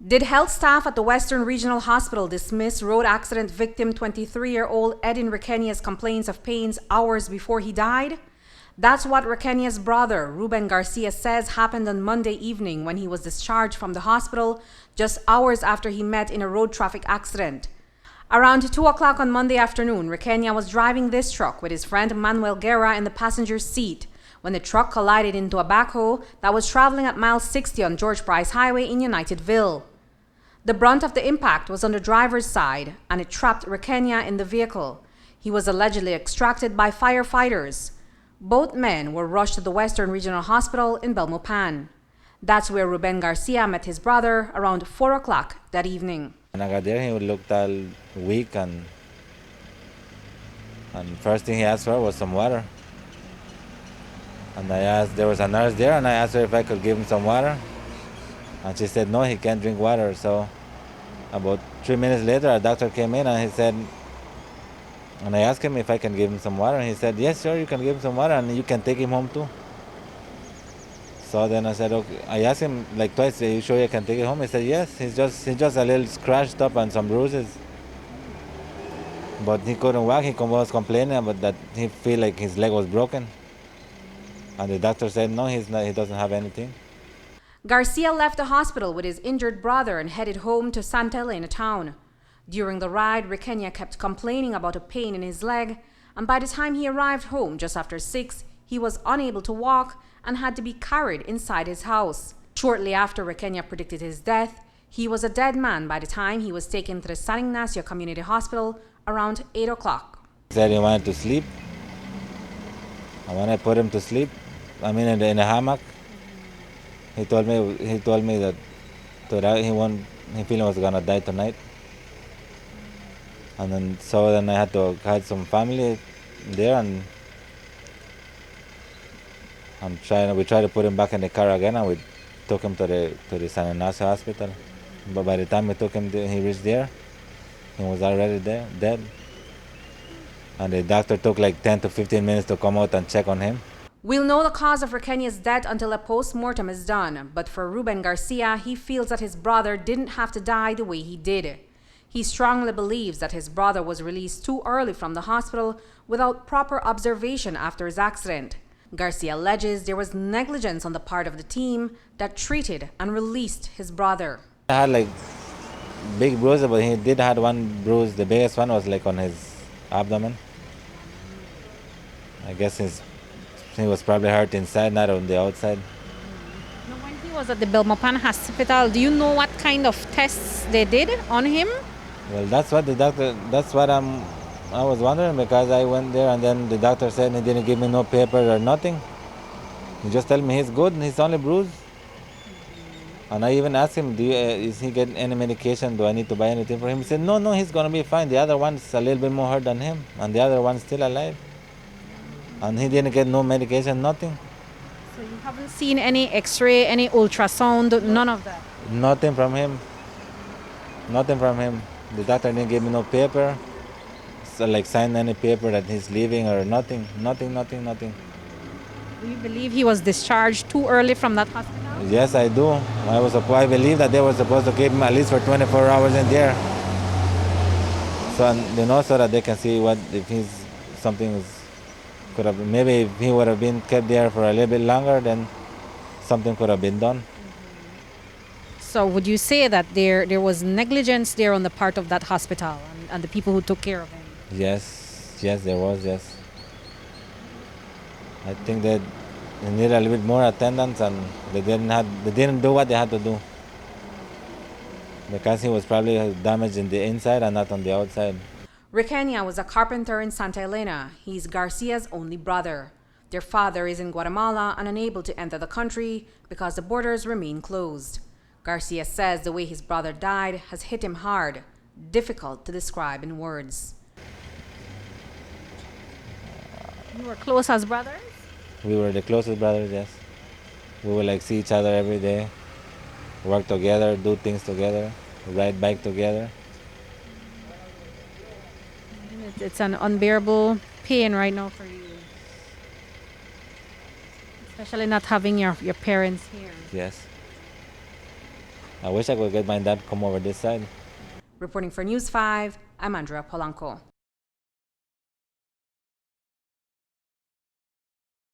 Did health staff at the Western Regional Hospital dismiss road accident victim 23-year-old Edin Requeña's complaints of pains hours before he died? That's what Requeña's brother, Ruben Garcia, says happened on Monday evening when he was discharged from the hospital just hours after he met in a road traffic accident. Around 2 o'clock on Monday afternoon, Requeña was driving this truck with his friend Manuel Guerra in the passenger seat when the truck collided into a backhoe that was traveling at mile 60 on George Price Highway in Unitedville. The brunt of the impact was on the driver's side, and it trapped Requeña in the vehicle. He was allegedly extracted by firefighters. Both men were rushed to the Western Regional Hospital in Belmopan. That's where Ruben Garcia met his brother around 4 o'clock that evening. When I got there, he looked all weak, and first thing he asked for was some water. And I asked, there was a nurse there, and I asked her if I could give him some water. And she said, no, he can't drink water. So about 3 minutes later, a doctor came in, and he said, and I asked him if I can give him some water. And he said, yes, sure, you can give him some water, and you can take him home too. So then I said, okay. I asked him like twice, are you sure you can take it home? He said, yes, he's just a little scratched up and some bruises. But he couldn't walk. He was complaining about that he feel like his leg was broken. And the doctor said, no, he doesn't have anything. Garcia left the hospital with his injured brother and headed home to Santa Elena town. During the ride, Requeña kept complaining about a pain in his leg, and by the time he arrived home just after 6, he was unable to walk and had to be carried inside his house. Shortly after Requeña predicted his death, he was a dead man by the time he was taken to the San Ignacio Community Hospital around 8 o'clock. He said he wanted to sleep. And when I put him to sleep, in a hammock, he told me that he feeling was gonna die tonight. And then I had to hide some family there, and we tried to put him back in the car again, and we took him to the San Ignacio hospital. But by the time we took him, he reached there, he was already there, dead. And the doctor took like 10 to 15 minutes to come out and check on him. We'll know the cause of Requeña's death until a post-mortem is done, but for Ruben Garcia, he feels that his brother didn't have to die the way he did. He strongly believes that his brother was released too early from the hospital without proper observation after his accident. Garcia alleges there was negligence on the part of the team that treated and released his brother. I had like big bruises, but he did have one bruise. The biggest one was like on his abdomen. I guess he was probably hurt inside, not on the outside. Now, when he was at the Belmopan hospital, do you know what kind of tests they did on him? Well, that's what I was wondering, because I went there and then the doctor said he didn't give me no paper or nothing. He just told me he's good and he's only bruised. And I even asked him, is he getting any medication? Do I need to buy anything for him? He said, no, he's going to be fine. The other one's a little bit more hurt than him, and the other one's still alive. And he didn't get no medication, nothing. So you haven't seen any x-ray, any ultrasound, none of that? Nothing from him. Nothing from him. The doctor didn't give me no paper, so like sign any paper that he's leaving or nothing. Do you believe he was discharged too early from that hospital? Yes, I do. I believe that they were supposed to keep him at least for 24 hours in there. So that they can see maybe if he would have been kept there for a little bit longer, then something could have been done. So would you say that there was negligence there on the part of that hospital and the people who took care of him? Yes, there was, yes. I think that they needed a little bit more attendance, and they didn't do what they had to do, because he was probably damaged in the inside and not on the outside. Requeña was a carpenter in Santa Elena. He's Garcia's only brother. Their father is in Guatemala and unable to enter the country because the borders remain closed. Garcia says the way his brother died has hit him hard, difficult to describe in words. You were close as brothers? We were the closest brothers, yes. We would like see each other every day, work together, do things together, ride bike together. It's an unbearable pain right now for you, especially not having your parents here. Yes. I wish I could get my dad to come over this side. Reporting for News 5, I'm Andrea Polanco.